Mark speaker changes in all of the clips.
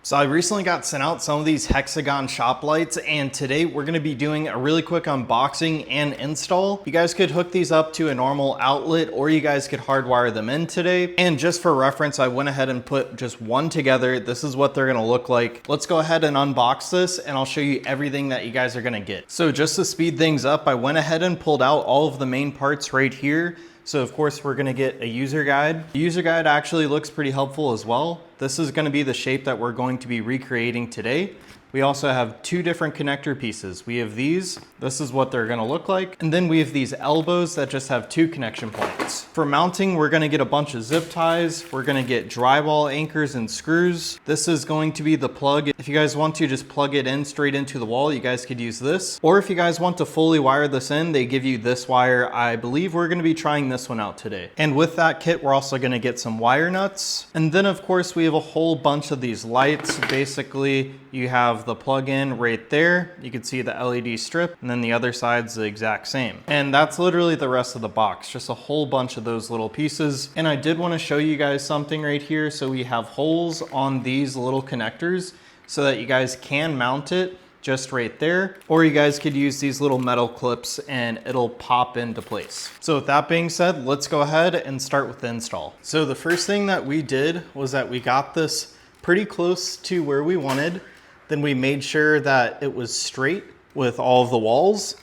Speaker 1: So I recently got sent out some of these hexagon shop lights, and today we're going to be doing a really quick unboxing and install. You guys could hook these up to a normal outlet, or you guys could hardwire them in today. And just for reference, I went ahead and put just one together. This is what they're going to look like. Let's go ahead and unbox this and I'll show you everything that you guys are going to get. So just to speed things up, I went ahead and pulled out all of the main parts right here. So of course we're gonna get a user guide. The user guide actually looks pretty helpful as well. This is gonna be the shape that we're going to be recreating today. We also have two different connector pieces. We have these, this is what they're gonna look like. And then we have these elbows that just have two connection points. For mounting, we're gonna get a bunch of zip ties. We're gonna get drywall anchors and screws. This is going to be the plug. If you guys want to just plug it in straight into the wall, you guys could use this. Or if you guys want to fully wire this in, they give you this wire. I believe we're gonna be trying this one out today. And with that kit, we're also gonna get some wire nuts. And then of course, we have a whole bunch of these lights. Basically, you have the plug-in right there. You can see the LED strip, and then the other side's the exact same. And that's literally the rest of the box, just a whole bunch of those little pieces. And I did want to show you guys something right here. So we have holes on these little connectors so that you guys can mount it just right there, or you guys could use these little metal clips and it'll pop into place. So with that being said, let's go ahead and start with the install. So the first thing that we did was that we got this pretty close to where we wanted. Then we made sure that it was straight with all of the walls.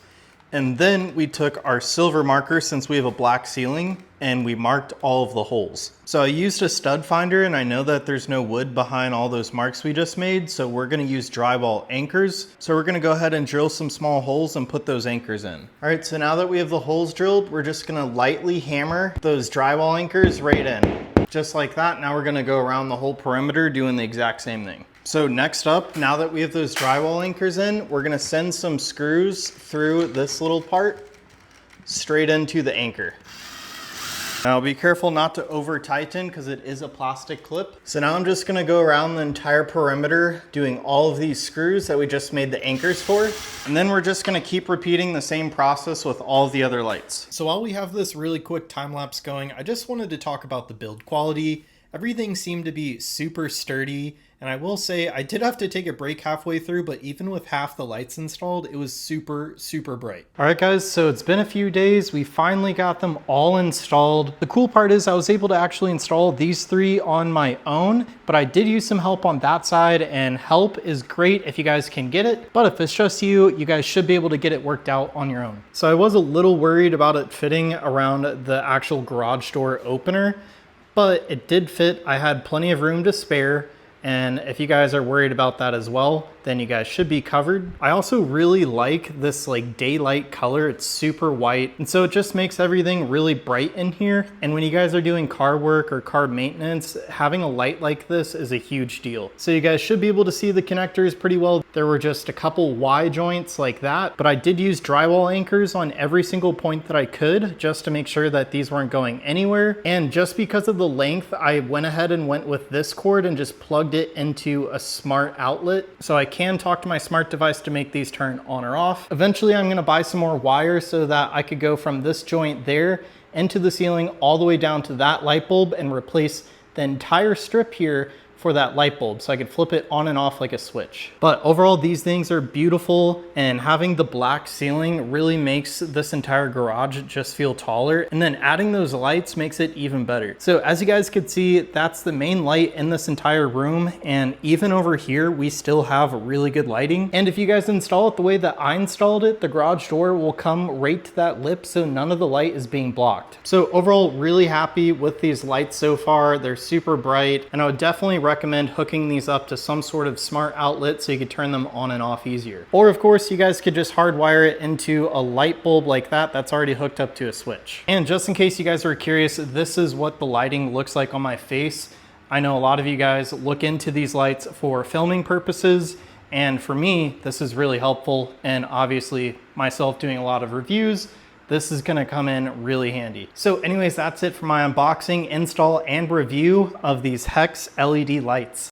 Speaker 1: And then we took our silver marker, since we have a black ceiling, and we marked all of the holes. So I used a stud finder, and I know that there's no wood behind all those marks we just made, so we're gonna use drywall anchors. So we're gonna go ahead and drill some small holes and put those anchors in. All right, so now that we have the holes drilled, we're just gonna lightly hammer those drywall anchors right in. Just like that. Now we're gonna go around the whole perimeter doing the exact same thing. So next up, now that we have those drywall anchors in, we're gonna send some screws through this little part straight into the anchor. Now be careful not to over tighten because it is a plastic clip. So now I'm just gonna go around the entire perimeter doing all of these screws that we just made the anchors for. And then we're just gonna keep repeating the same process with all of the other lights. So while we have this really quick time lapse going, I just wanted to talk about the build quality. Everything seemed to be super sturdy. And I will say I did have to take a break halfway through, but even with half the lights installed, it was super, super bright. All right, guys, so it's been a few days. We finally got them all installed. The cool part is I was able to actually install these three on my own, but I did use some help on that side, and help is great if you guys can get it. But if it's just you, you guys should be able to get it worked out on your own. So I was a little worried about it fitting around the actual garage door opener, but it did fit. I had plenty of room to spare. And if you guys are worried about that as well, then you guys should be covered. I also really like this like daylight color. It's super white. And so it just makes everything really bright in here. And when you guys are doing car work or car maintenance, having a light like this is a huge deal. So you guys should be able to see the connectors pretty well. There were just a couple Y joints like that, but I did use drywall anchors on every single point that I could just to make sure that these weren't going anywhere. And just because of the length, I went ahead and went with this cord and just plugged it into a smart outlet. So I can talk to my smart device to make these turn on or off. Eventually, I'm gonna buy some more wire so that I could go from this joint there into the ceiling all the way down to that light bulb and replace the entire strip here for that light bulb, so I could flip it on and off like a switch. But overall, these things are beautiful, and having the black ceiling really makes this entire garage just feel taller. And then adding those lights makes it even better. So as you guys could see, that's the main light in this entire room. And even over here, we still have really good lighting. And if you guys install it the way that I installed it, the garage door will come right to that lip, so none of the light is being blocked. So overall, really happy with these lights so far. They're super bright, and I would definitely recommend hooking these up to some sort of smart outlet so you could turn them on and off easier. Or of course, you guys could just hardwire it into a light bulb like that that's already hooked up to a switch. And just in case you guys are curious, this is what the lighting looks like on my face. I know a lot of you guys look into these lights for filming purposes, and for me, this is really helpful. And obviously, myself doing a lot of reviews, this is gonna come in really handy. So anyways, that's it for my unboxing, install, and review of these Hex LED lights.